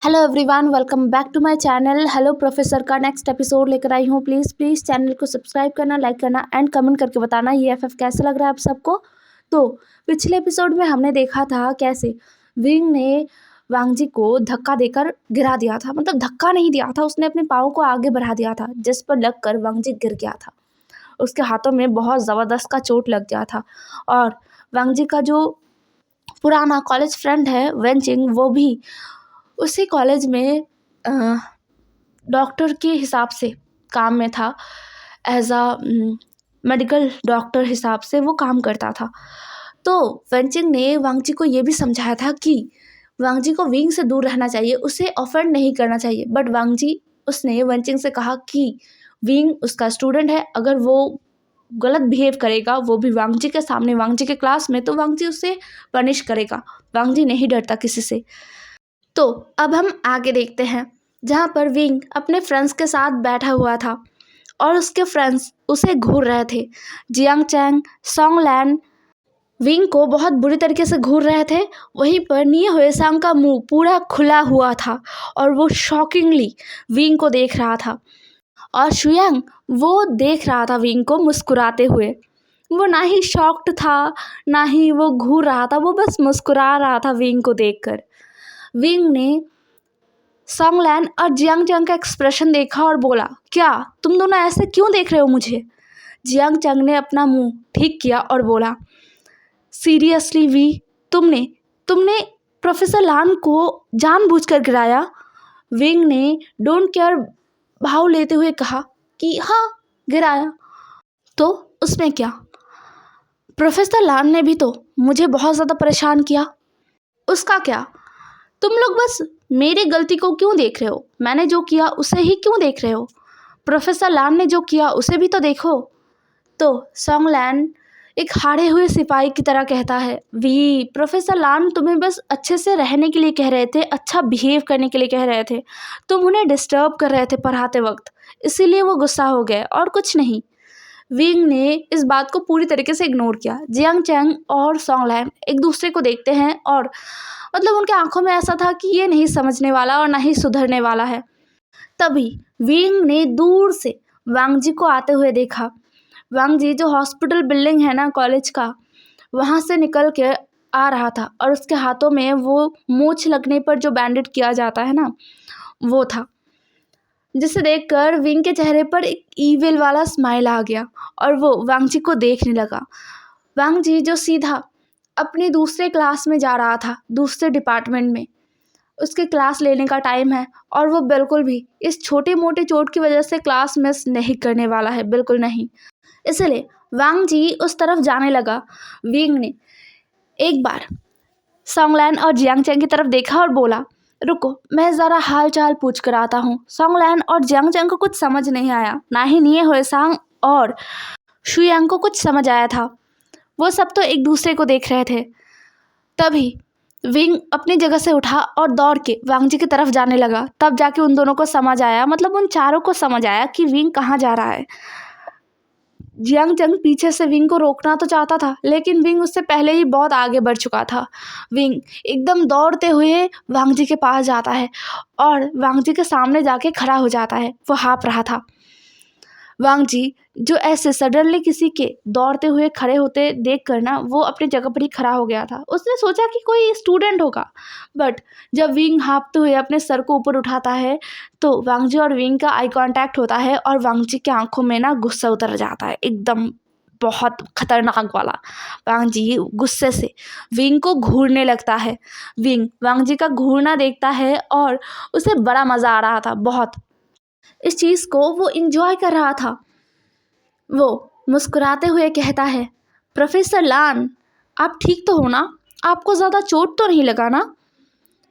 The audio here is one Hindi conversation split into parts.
Hello everyone, welcome back to my channel. Hello professor का नेक्स्ट एपिसोड लेकर आई हूँ। प्लीज़ प्लीज़ चैनल को सब्सक्राइब करना, लाइक करना एंड कमेंट करके बताना ये एफएफ कैसा लग रहा है आप सबको। तो पिछले एपिसोड में हमने देखा था कैसे विंग ने वांगजी को धक्का देकर गिरा दिया था। मतलब धक्का नहीं दिया था, उसने अपने पाँव को आगे बढ़ा दिया था, जिस पर लगकर वांगजी गिर गया था। उसके हाथों में बहुत ज़बरदस्त का चोट लग गया था और वांगजी का जो पुराना कॉलेज फ्रेंड है वेंचिंग, वो भी उसी कॉलेज में डॉक्टर के हिसाब से काम में था। एज अ मेडिकल डॉक्टर हिसाब से वो काम करता था। तो वेंचिंग ने वांगजी को ये भी समझाया था कि वांगजी को विंग से दूर रहना चाहिए, उसे ऑफेंड नहीं करना चाहिए। बट वांगजी उसने वेंचिंग से कहा कि विंग उसका स्टूडेंट है, अगर वो गलत बिहेव करेगा, वो भी वांगजी के सामने, वांगजी के क्लास में, तो वांगजी उसे पनिश करेगा। वांगजी नहीं डरता किसी से। तो अब हम आगे देखते हैं, जहाँ पर विंग अपने फ्रेंड्स के साथ बैठा हुआ था और उसके फ्रेंड्स उसे घूर रहे थे। जियांग चैंग, सोंगलैन विंग को बहुत बुरी तरीके से घूर रहे थे। वहीं पर निये हुएसांग का मुंह पूरा खुला हुआ था और वो शॉकिंगली विंग को देख रहा था। और शुयांग वो देख रहा था विंग को मुस्कुराते हुए। वो ना ही शॉक्ड था, ना ही वो घूर रहा था, वो बस मुस्कुरा रहा था विंग को देखकर। विंग ने सोंगलैन और जियांग चंग का एक्सप्रेशन देखा और बोला, क्या तुम दोनों ऐसे क्यों देख रहे हो मुझे? जियांग चंग ने अपना मुंह ठीक किया और बोला, सीरियसली वी, तुमने तुमने प्रोफेसर लान को जानबूझकर गिराया? विंग ने डोंट केयर भाव लेते हुए कहा कि हाँ, गिराया। तो उसमें क्या? प्रोफेसर लान ने भी तो मुझे बहुत ज़्यादा परेशान किया। उसका क्या? तुम लोग बस मेरी गलती को क्यों देख रहे हो? मैंने जो किया उसे ही क्यों देख रहे हो? प्रोफेसर लान ने जो किया उसे भी तो देखो। तो सोंगलैन एक हारे हुए सिपाही की तरह कहता है, वी, प्रोफेसर लान तुम्हें बस अच्छे से रहने के लिए कह रहे थे, अच्छा बिहेव करने के लिए कह रहे थे। तुम उन्हें डिस्टर्ब कर रहे थे पढ़ाते वक्त, इसीलिए वो गुस्सा हो गए और कुछ नहीं। विंग ने इस बात को पूरी तरीके से इग्नोर किया। जियांग चैंग और सोंगलैन एक दूसरे को देखते हैं और मतलब उनके आंखों में ऐसा था कि ये नहीं समझने वाला और ना ही सुधरने वाला है। तभी विंग ने दूर से वांगजी को आते हुए देखा। वांगजी जो हॉस्पिटल बिल्डिंग है ना कॉलेज का, वहाँ से निकल के आ रहा था और उसके हाथों में वो मूंछ लगने पर जो बैंडेड किया जाता है ना, वो था, जिसे देखकर विंग के चेहरे पर एक ईविल वाला स्माइल आ गया और वो वांगजी को देखने लगा। वांगजी जो सीधा अपने दूसरे क्लास में जा रहा था, दूसरे डिपार्टमेंट में, उसके क्लास लेने का टाइम है और वो बिल्कुल भी इस छोटी मोटी चोट की वजह से क्लास मिस नहीं करने वाला है, बिल्कुल नहीं। इसलिए वांगजी उस तरफ जाने लगा। विंग ने एक बार सोंगलैन और जियांग चैंग की तरफ देखा और बोला, रुको, मैं ज़रा हाल चाल पूछ कर आता हूँ। सोंगलैन और जियांग चैंग को कुछ समझ नहीं आया, ना ही निये हुएसांग और शुयांग को कुछ समझ आया था। वो सब तो एक दूसरे को देख रहे थे। तभी विंग अपनी जगह से उठा और दौड़ के वांगजी की तरफ जाने लगा। तब जाके उन दोनों को समझ आया, मतलब उन चारों को समझ आया कि विंग कहाँ जा रहा है। जियांग चंग पीछे से विंग को रोकना तो चाहता था, लेकिन विंग उससे पहले ही बहुत आगे बढ़ चुका था। विंग एकदम दौड़ते हुए वांगजी के पास जाता है और वांगजी के सामने जाके खड़ा हो जाता है। वो हाँफ रहा था। वांगजी जो ऐसे सडनली किसी के दौड़ते हुए खड़े होते देख कर ना, वो अपनी जगह पर ही खड़ा हो गया था। उसने सोचा कि कोई स्टूडेंट होगा, बट जब विंग हाँफते हुए अपने सर को ऊपर उठाता है तो वांगजी और विंग का आई कांटेक्ट होता है और वांगजी की आंखों में ना गुस्सा उतर जाता है, एकदम बहुत खतरनाक वाला। वांगजी गुस्से से विंग को घूरने लगता है। विंग वांगजी का घूरना देखता है और उसे बड़ा मज़ा आ रहा था, बहुत। इस चीज़ को वो इंजॉय कर रहा था। वो मुस्कुराते हुए कहता है, प्रोफेसर लान, आप ठीक तो हो ना? आपको ज़्यादा चोट तो नहीं लगा ना?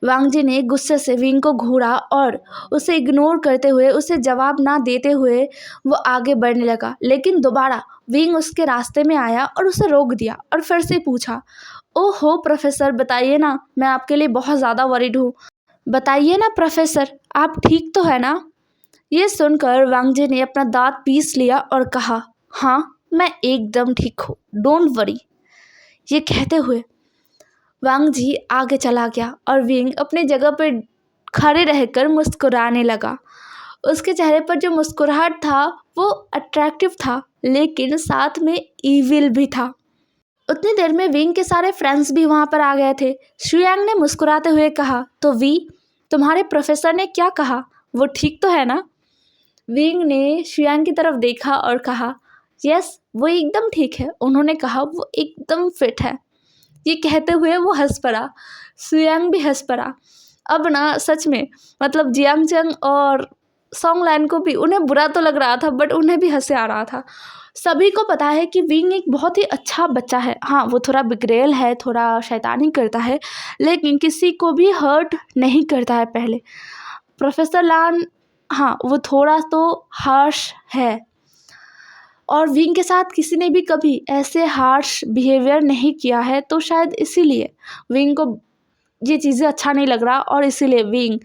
वांगजी ने गुस्से से विंग को घूरा और उसे इग्नोर करते हुए, उसे जवाब ना देते हुए वो आगे बढ़ने लगा। लेकिन दोबारा विंग उसके रास्ते में आया और उसे रोक दिया और फिर से पूछा, ओहो प्रोफेसर, बताइए ना, मैं आपके लिए बहुत ज़्यादा वरीड हूँ। बताइए ना प्रोफेसर, आप ठीक तो है ना? ये सुनकर वांगजी ने अपना दांत पीस लिया और कहा, हाँ, मैं एकदम ठीक हूँ, डोंट वरी। ये कहते हुए वांगजी आगे चला गया और विंग अपनी जगह पर खड़े रहकर मुस्कुराने लगा। उसके चेहरे पर जो मुस्कुराहट था वो अट्रैक्टिव था, लेकिन साथ में ईविल भी था। उतनी देर में विंग के सारे फ्रेंड्स भी वहाँ पर आ गए थे। शुयांग ने मुस्कुराते हुए कहा, तो वी, तुम्हारे प्रोफेसर ने क्या कहा, वो ठीक तो है ना? विंग ने शुयांग की तरफ देखा और कहा, यस, वो एकदम ठीक है। उन्होंने कहा, वो एकदम फिट है। ये कहते हुए वो हंस पड़ा। शुयांग भी हंस पड़ा। अब ना सच में मतलब जियांग चंग और सॉन्ग लाइन को भी उन्हें बुरा तो लग रहा था, बट उन्हें भी हंसी आ रहा था। सभी को पता है कि विंग एक बहुत ही अच्छा बच्चा है। हाँ, वो थोड़ा बिगड़ैल है, थोड़ा शैतानी करता है, लेकिन किसी को भी हर्ट नहीं करता है। पहले प्रोफेसर लान, हाँ, वो थोड़ा तो हार्श है, और विंग के साथ किसी ने भी कभी ऐसे हार्श बिहेवियर नहीं किया है, तो शायद इसीलिए विंग को ये चीज़ें अच्छा नहीं लग रहा, और इसीलिए विंग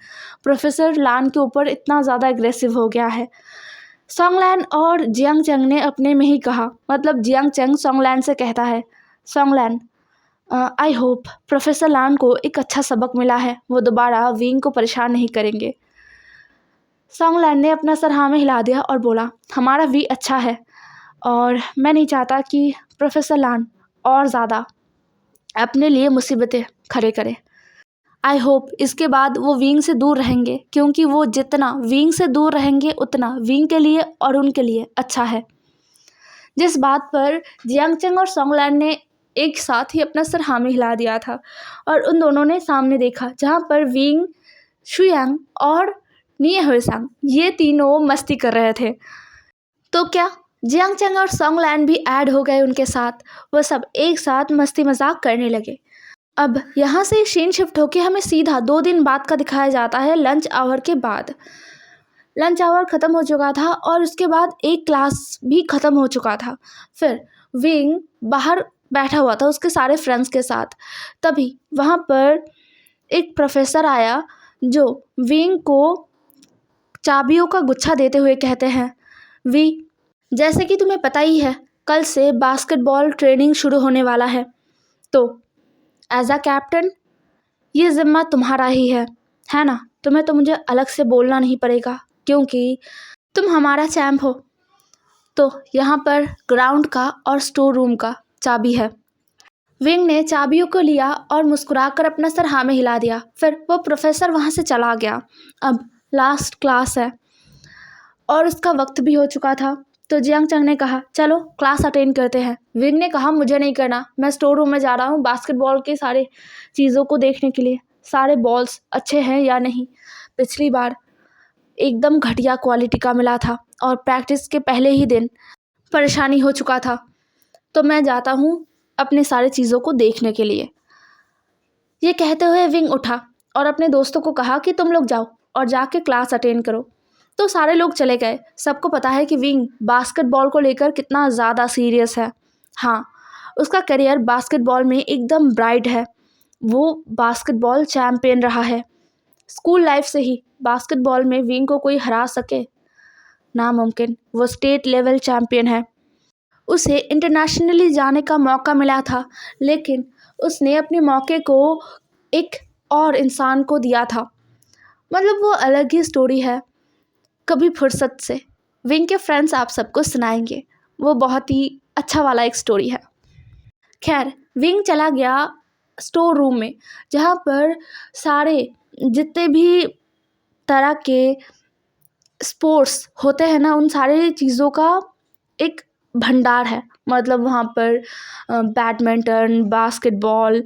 प्रोफेसर लान के ऊपर इतना ज़्यादा एग्रेसिव हो गया है। सॉन्गलैन और जियांग चंग ने अपने में ही कहा, मतलब जियांग चंग सॉन्गलैन से कहता है, सॉन्गलैन, आई होप प्रोफेसर लान को एक अच्छा सबक मिला है, वो दोबारा विंग को परेशान नहीं करेंगे। सॉन्गलैन ने अपना सर हाँ में हिला दिया और बोला, हमारा वी अच्छा है, और मैं नहीं चाहता कि प्रोफेसर लान और ज़्यादा अपने लिए मुसीबतें खड़े करे। आई होप इसके बाद वो विंग से दूर रहेंगे, क्योंकि वो जितना विंग से दूर रहेंगे उतना विंग के लिए और उनके लिए अच्छा है। जिस बात पर जियांग चंग और सॉन्गलैन ने एक साथ ही अपना सर हाँ में हिला दिया था, और उन दोनों ने सामने देखा, जहाँ पर विंग, शुयांग और निये हुएसांग ये तीनों मस्ती कर रहे थे। तो क्या जियांग चंग और सॉन्गलैन भी ऐड हो गए उनके साथ। वो सब एक साथ मस्ती मजाक करने लगे। अब यहाँ से सीन शिफ्ट होके हमें सीधा 2 दिन बाद का दिखाया जाता है, लंच आवर के बाद। लंच आवर ख़त्म हो चुका था और उसके बाद एक क्लास भी ख़त्म हो चुका था। फिर विंग बाहर बैठा हुआ था उसके सारे फ्रेंड्स के साथ। तभी वहाँ पर एक प्रोफेसर आया जो विंग को चाबियों का गुच्छा देते हुए कहते हैं, वी, जैसे कि तुम्हें पता ही है, कल से बास्केटबॉल ट्रेनिंग शुरू होने वाला है, तो एज अ कैप्टन ये ज़िम्मा तुम्हारा ही है ना? तुम्हें तो मुझे अलग से बोलना नहीं पड़ेगा, क्योंकि तुम हमारा चैम्प हो। तो यहाँ पर ग्राउंड का और स्टोर रूम का चाबी है। विंग ने चाबियों को लिया और मुस्कुराकर अपना सर हाँ में हिला दिया। फिर वो प्रोफेसर वहाँ से चला गया। अब लास्ट क्लास है और उसका वक्त भी हो चुका था। तो जियांग चंग ने कहा, चलो क्लास अटेंड करते हैं। विंग ने कहा, मुझे नहीं करना, मैं स्टोर रूम में जा रहा हूँ बास्केटबॉल के सारे चीज़ों को देखने के लिए, सारे बॉल्स अच्छे हैं या नहीं। पिछली बार एकदम घटिया क्वालिटी का मिला था और प्रैक्टिस के पहले ही दिन परेशानी हो चुका था, तो मैं जाता हूँ अपने सारे चीज़ों को देखने के लिए। ये कहते हुए विंग उठा और अपने दोस्तों को कहा कि तुम लोग जाओ और जाके क्लास अटेंड करो। तो सारे लोग चले गए। सबको पता है कि विंग बास्केटबॉल को लेकर कितना ज़्यादा सीरियस है। हाँ, उसका करियर बास्केटबॉल में एकदम ब्राइट है। वो बास्केटबॉल चैम्पियन रहा है। स्कूल लाइफ से ही बास्केटबॉल में विंग को कोई हरा सके, नामुमकिन। वो स्टेट लेवल चैम्पियन है। उसे इंटरनेशनली जाने का मौका मिला था, लेकिन उसने अपने मौके को एक और इंसान को दिया था। मतलब वो अलग ही स्टोरी है। कभी फुर्सत से विंग के फ्रेंड्स आप सबको सुनाएंगे। वो बहुत ही अच्छा वाला एक स्टोरी है। खैर, विंग चला गया स्टोर रूम में, जहाँ पर सारे जितने भी तरह के स्पोर्ट्स होते हैं ना, उन सारे चीज़ों का एक भंडार है। मतलब वहाँ पर बैडमिंटन, बास्केटबॉल,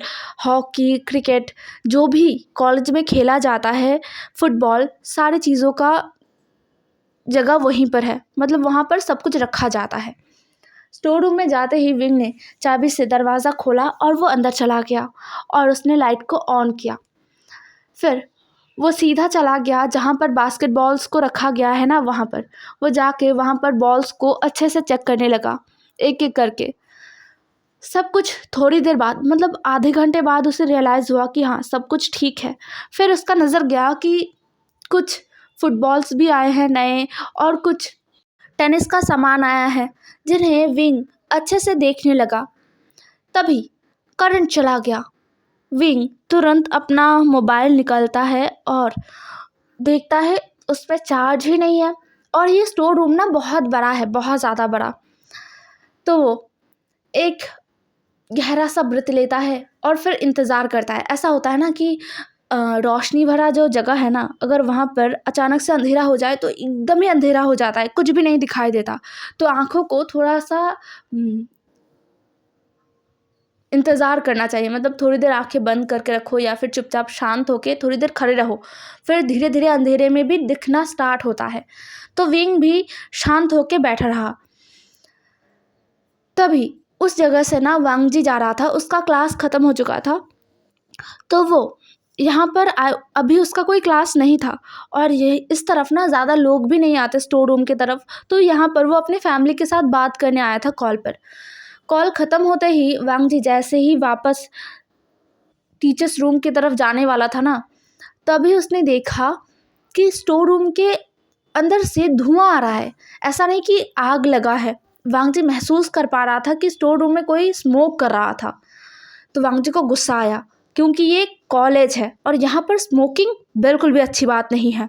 हॉकी, क्रिकेट, जो भी कॉलेज में खेला जाता है, फुटबॉल, सारी चीज़ों का जगह वहीं पर है। मतलब वहाँ पर सब कुछ रखा जाता है। स्टोर रूम में जाते ही विंग ने चाबी से दरवाज़ा खोला और वो अंदर चला गया और उसने लाइट को ऑन किया। फिर वो सीधा चला गया जहाँ पर बास्केटबॉल्स को रखा गया है ना, वहाँ पर वो जाके वहाँ पर बॉल्स को अच्छे से चेक करने लगा, एक एक करके सब कुछ। थोड़ी देर बाद, मतलब आधे घंटे बाद, उसे रियलाइज़ हुआ कि हाँ, सब कुछ ठीक है। फिर उसका नज़र गया कि कुछ फुटबॉल्स भी आए हैं नए, और कुछ टेनिस का सामान आया है, जिन्हें विंग अच्छे से देखने लगा। तभी करंट चला गया विंग तुरंत अपना मोबाइल निकालता है और देखता है उस पर चार्ज ही नहीं है, और ये स्टोर रूम ना बहुत बड़ा है, बहुत ज़्यादा बड़ा। तो वो एक गहरा सा व्रत लेता है और फिर इंतज़ार करता है। ऐसा होता है ना कि रोशनी भरा जो जगह है ना, अगर वहाँ पर अचानक से अंधेरा हो जाए तो एकदम ही अंधेरा हो जाता है, कुछ भी नहीं दिखाई देता। तो आँखों को थोड़ा सा इंतज़ार करना चाहिए, मतलब थोड़ी देर आंखें बंद करके रखो या फिर चुपचाप शांत होके थोड़ी देर खड़े रहो, फिर धीरे धीरे अंधेरे में भी दिखना स्टार्ट होता है। तो विंग भी शांत होके बैठा रहा। तभी उस जगह से ना वांगजी जा रहा था, उसका क्लास ख़त्म हो चुका था। तो वो यहाँ पर अभी उसका कोई क्लास नहीं था, और ये इस तरफ ना ज़्यादा लोग भी नहीं आते स्टोर रूम की तरफ। तो यहाँ पर वो अपने फैमिली के साथ बात करने आया था कॉल पर। कॉल ख़त्म होते ही वांगजी जैसे ही वापस टीचर्स रूम की तरफ जाने वाला था ना, तभी उसने देखा कि स्टोर रूम के अंदर से धुआं आ रहा है। ऐसा नहीं कि आग लगा है, वांगजी महसूस कर पा रहा था कि स्टोर रूम में कोई स्मोक कर रहा था। तो वांगजी को गुस्सा आया, क्योंकि ये कॉलेज है और यहाँ पर स्मोकिंग बिल्कुल भी अच्छी बात नहीं है।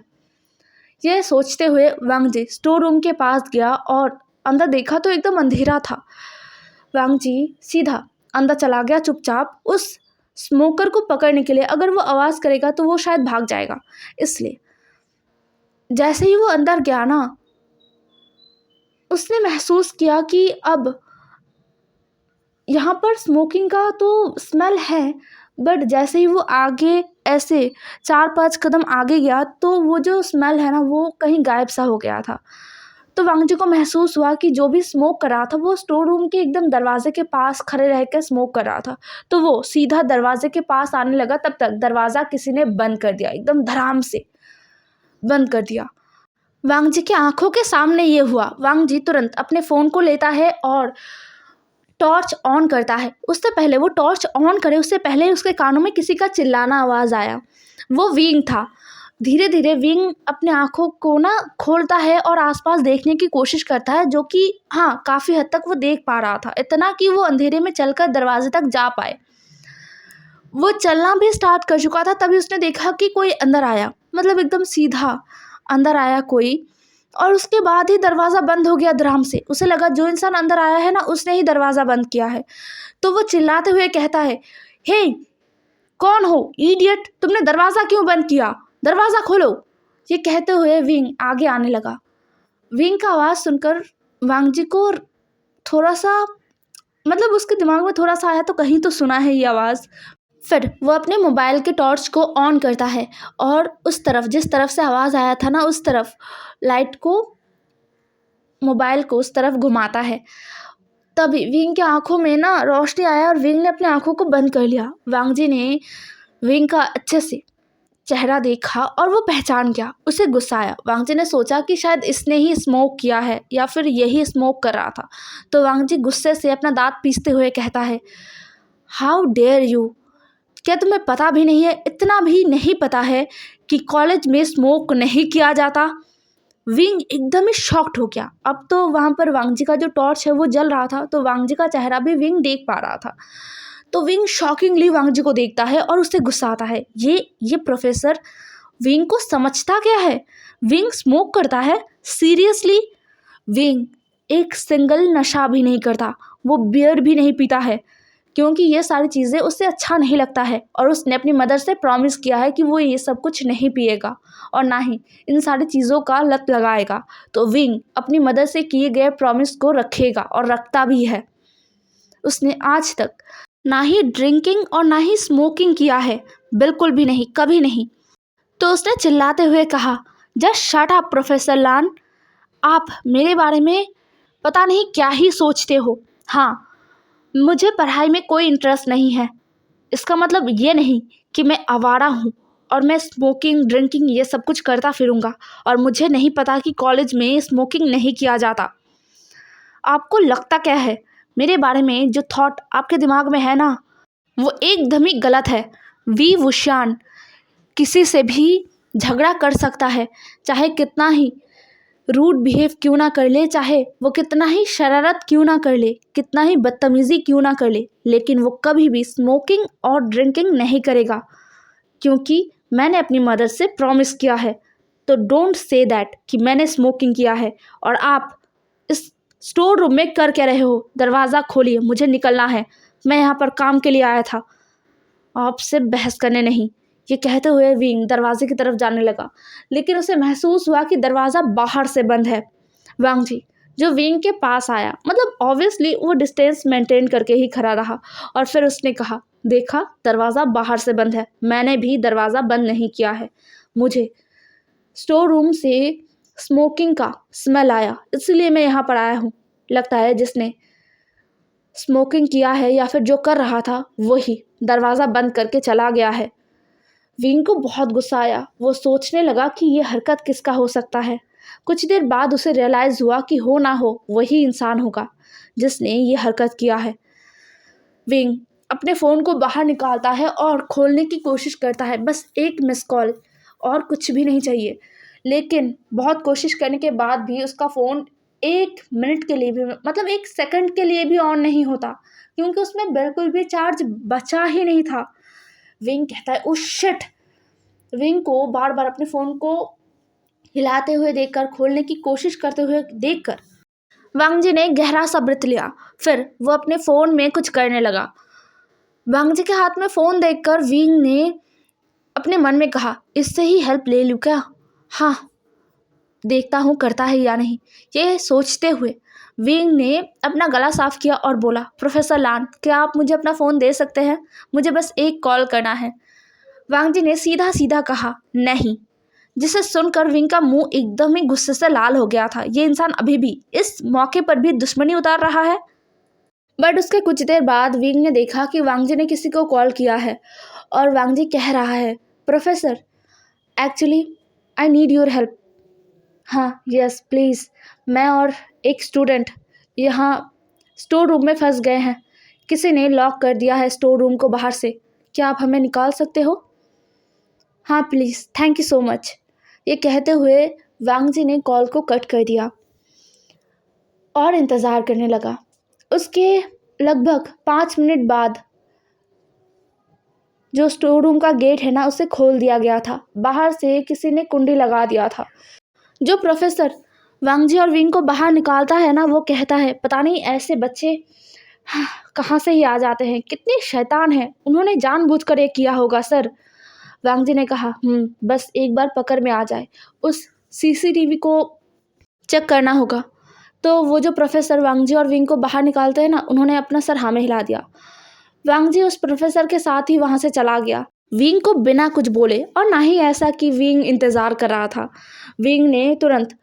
यह सोचते हुए वांगजी स्टोर रूम के पास गया और अंदर देखा तो एकदम अंधेरा था। वांगजी सीधा अंदर चला गया चुपचाप, उस स्मोकर को पकड़ने के लिए। अगर वो आवाज़ करेगा तो वो शायद भाग जाएगा, इसलिए जैसे ही वो अंदर गया ना, उसने महसूस किया कि अब यहाँ पर स्मोकिंग का तो स्मेल है, बट जैसे ही वो आगे ऐसे 4-5 कदम आगे गया तो वो जो स्मेल है ना वो कहीं गायब सा हो गया था। तो वांगजी को महसूस हुआ कि जो भी स्मोक कर रहा था वो स्टोर रूम के एकदम दरवाजे के पास खड़े रह कर स्मोक कर रहा था। तो वो सीधा दरवाजे के पास आने लगा, तब तक दरवाज़ा किसी ने बंद कर दिया, एकदम धड़ाम से बंद कर दिया। वांगजी की आंखों के सामने ये हुआ। वांगजी तुरंत अपने फ़ोन को लेता है और टॉर्च ऑन करता है। उससे पहले वो टॉर्च ऑन करे उससे पहले उसके कानों में किसी का चिल्लाना आवाज़ आया। वो विंग था। धीरे धीरे विंग अपने आँखों को ना खोलता है और आसपास देखने की कोशिश करता है, जो कि हाँ काफ़ी हद तक वो देख पा रहा था, इतना कि वो अंधेरे में चलकर दरवाजे तक जा पाए। वो चलना भी स्टार्ट कर चुका था, तभी उसने देखा कि कोई अंदर आया, मतलब एकदम सीधा अंदर आया कोई, और उसके बाद ही दरवाज़ा बंद हो गया धड़ाम से। उसे लगा जो इंसान अंदर आया है ना उसने ही दरवाज़ा बंद किया है। तो वो चिल्लाते हुए कहता है, हे कौन हो इडियट, तुमने दरवाज़ा क्यों बंद किया, दरवाज़ा खोलो। ये कहते हुए विंग आगे आने लगा। विंग का आवाज़ सुनकर वांगजी को थोड़ा सा, मतलब उसके दिमाग में थोड़ा सा आया तो कहीं तो सुना है ये आवाज़। फिर वो अपने मोबाइल के टॉर्च को ऑन करता है और उस तरफ जिस तरफ से आवाज़ आया था ना उस तरफ लाइट को, मोबाइल को उस तरफ घुमाता है। तभी विंग की आंखों में ना रोशनी आया और विंग ने अपनी आंखों को बंद कर लिया। वांगजी ने विंग का अच्छे से चेहरा देखा और वो पहचान गया। उसे गुस्सा आया। वांगजी ने सोचा कि शायद इसने ही स्मोक किया है या फिर यही स्मोक कर रहा था। तो वांगजी गुस्से से अपना दांत पीसते हुए कहता है, हाउ डेयर यू, क्या तुम्हें पता भी नहीं है, इतना भी नहीं पता है कि कॉलेज में स्मोक नहीं किया जाता। विंग एकदम ही शॉक्ड हो गया। अब तो वहाँ पर वांगजी का जो टॉर्च है वो जल रहा था, तो वांगजी का चेहरा भी विंग देख पा रहा था। तो विंग शॉकिंगली वांगजी को देखता है और उससे गुस्सा आता है। ये प्रोफेसर विंग को समझता क्या है, विंग स्मोक करता है, सीरियसली। विंग एक सिंगल नशा भी नहीं करता, वो बियर भी नहीं पीता है, क्योंकि ये सारी चीज़ें उससे अच्छा नहीं लगता है, और उसने अपनी मदर से प्रॉमिस किया है कि वो ये सब कुछ नहीं पिएगा और ना ही इन सारी चीज़ों का लत लगाएगा। तो विंग अपनी मदर से किए गए प्रॉमिस को रखेगा और रखता भी है। उसने आज तक ना ही ड्रिंकिंग और ना ही स्मोकिंग किया है, बिल्कुल भी नहीं, कभी नहीं। तो उसने चिल्लाते हुए कहा, जस्ट शट अप प्रोफेसर लान, आप मेरे बारे में पता नहीं क्या ही सोचते हो। हाँ, मुझे पढ़ाई में कोई इंटरेस्ट नहीं है, इसका मतलब ये नहीं कि मैं आवारा हूँ और मैं स्मोकिंग ड्रिंकिंग ये सब कुछ करता फिरूँगा और मुझे नहीं पता कि कॉलेज में स्मोकिंग नहीं किया जाता। आपको लगता क्या है मेरे बारे में, जो थॉट आपके दिमाग में है ना वो एकदम ही गलत है। वी वुशान किसी से भी झगड़ा कर सकता है, चाहे कितना ही रूड बिहेव क्यों ना कर ले, चाहे वो कितना ही शरारत क्यों ना कर ले, कितना ही बदतमीज़ी क्यों ना कर ले, लेकिन वो कभी भी स्मोकिंग और ड्रिंकिंग नहीं करेगा, क्योंकि मैंने अपनी मदर से प्रॉमिस किया है। तो डोंट से दैट कि मैंने स्मोकिंग किया है। और आप इस स्टोर रूम में कर क्या रहे हो? दरवाज़ा खोलिए, मुझे निकलना है। मैं यहाँ पर काम के लिए आया था, आपसे बहस करने नहीं। ये कहते हुए विंग दरवाजे की तरफ जाने लगा, लेकिन उसे महसूस हुआ कि दरवाज़ा बाहर से बंद है। वांग जी जो विंग के पास आया, मतलब ऑब्वियसली वो डिस्टेंस मेंटेन करके ही खड़ा रहा, और फिर उसने कहा, देखा दरवाज़ा बाहर से बंद है, मैंने भी दरवाज़ा बंद नहीं किया है। मुझे स्टोर रूम से स्मोकिंग का स्मेल आया, इसलिए मैं यहाँ पर आया हूँ। लगता है जिसने स्मोकिंग किया है या फिर जो कर रहा था वही दरवाज़ा बंद करके चला गया है। विंग को बहुत गुस्सा आया। वो सोचने लगा कि ये हरकत किसका हो सकता है। कुछ देर बाद उसे रियलाइज़ हुआ कि हो ना हो वही इंसान होगा जिसने ये हरकत किया है। विंग अपने फ़ोन को बाहर निकालता है और खोलने की कोशिश करता है, बस एक मिस कॉल, और कुछ भी नहीं चाहिए। लेकिन बहुत कोशिश करने के बाद भी उसका फ़ोन 1 मिनट के लिए भी, मतलब 1 सेकंड के लिए भी ऑन नहीं होता, क्योंकि उसमें बिल्कुल भी चार्ज बचा ही नहीं था। विंग कहता है, ओह शिट! विंग को बार-बार अपने फ़ोन को हिलाते हुए देखकर, खोलने की कोशिश करते हुए देखकर वांग जी ने गहरा सा ब्रीथ लिया। फिर वो अपने फ़ोन में कुछ करने लगा। वांग जी के हाथ में फ़ोन देखकर विंग ने अपने मन में कहा, इससे ही हेल्प ले लूँ क्या? हाँ, देखता हूँ करता है या नहीं। ये सोचते हुए विंग ने अपना गला साफ किया और बोला, प्रोफेसर लान, क्या आप मुझे अपना फ़ोन दे सकते हैं? मुझे बस एक कॉल करना है। वांग जी ने सीधा सीधा कहा, नहीं, जिसे सुनकर विंग का मुंह एकदम ही गुस्से से लाल हो गया था। ये इंसान अभी भी इस मौके पर भी दुश्मनी उतार रहा है। बट उसके कुछ देर बाद विंग ने देखा कि वांग जी ने किसी को कॉल किया है, और वांग जी कह रहा है, professor, actually I need your help. हाँ, यस प्लीज़, मैं और एक स्टूडेंट यहाँ स्टोर रूम में फंस गए हैं। किसी ने लॉक कर दिया है स्टोर रूम को बाहर से। क्या आप हमें निकाल सकते हो? हाँ please, thank you so much. ये कहते हुए वांग जी ने कॉल को कट कर दिया और इंतज़ार करने लगा। उसके लगभग 5 मिनट बाद जो स्टोर रूम का गेट है ना, उसे खोल दिया गया था। बाहर से किसी ने कुंडी लगा दिया था। जो प्रोफेसर वांग जी और विंग को बाहर निकालता है ना, वो कहता है, पता नहीं ऐसे बच्चे कहाँ से ही आ जाते हैं, कितने शैतान हैं, उन्होंने जानबूझकर ये किया होगा सर। वांग जी ने कहा, बस एक बार पकड़ में आ जाए, उस सीसीटीवी को चेक करना होगा। तो वो जो प्रोफेसर वांग जी और विंग को बाहर निकालते हैं ना, उन्होंने अपना सर हाँ में हिला दिया। वांग जी उस प्रोफेसर के साथ ही वहाँ से चला गया, विंग को बिना कुछ बोले, और ना ही ऐसा कि विंग इंतज़ार कर रहा था। विंग ने तुरंत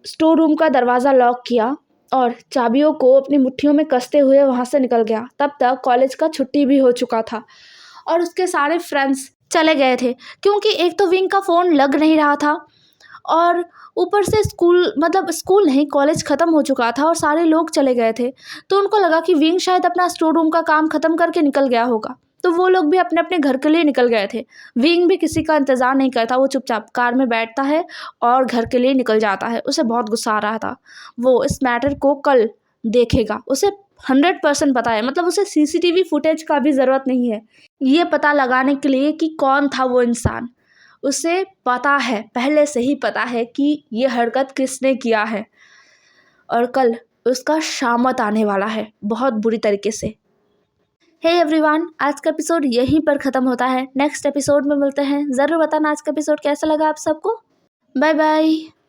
स्टोर रूम का दरवाज़ा लॉक किया और चाबियों को अपनी मुट्ठियों में कसते हुए वहाँ से निकल गया। तब तक कॉलेज का छुट्टी भी हो चुका था और उसके सारे फ्रेंड्स चले गए थे, क्योंकि एक तो विंग का फ़ोन लग नहीं रहा था, और ऊपर से स्कूल नहीं, कॉलेज ख़त्म हो चुका था और सारे लोग चले गए थे। तो उनको लगा कि विंग शायद अपना स्टोर रूम का काम ख़त्म करके निकल गया होगा, तो वो लोग भी अपने अपने घर के लिए निकल गए थे। विंग भी किसी का इंतज़ार नहीं करता, वो चुपचाप कार में बैठता है और घर के लिए निकल जाता है। उसे बहुत गुस्सा आ रहा था। वो इस मैटर को कल देखेगा, उसे 100% पता है, मतलब उसे सीसीटीवी फुटेज का भी ज़रूरत नहीं है ये पता लगाने के लिए कि कौन था वो इंसान। उसे पता है, पहले से ही पता है कि ये हरकत किसने किया है, और कल उसका शामत आने वाला है बहुत बुरी तरीके से। हे एवरीवन, आज का एपिसोड यहीं पर ख़त्म होता है। नेक्स्ट एपिसोड में मिलते हैं। ज़रूर बताना आज का एपिसोड कैसा लगा आप सबको। Bye bye.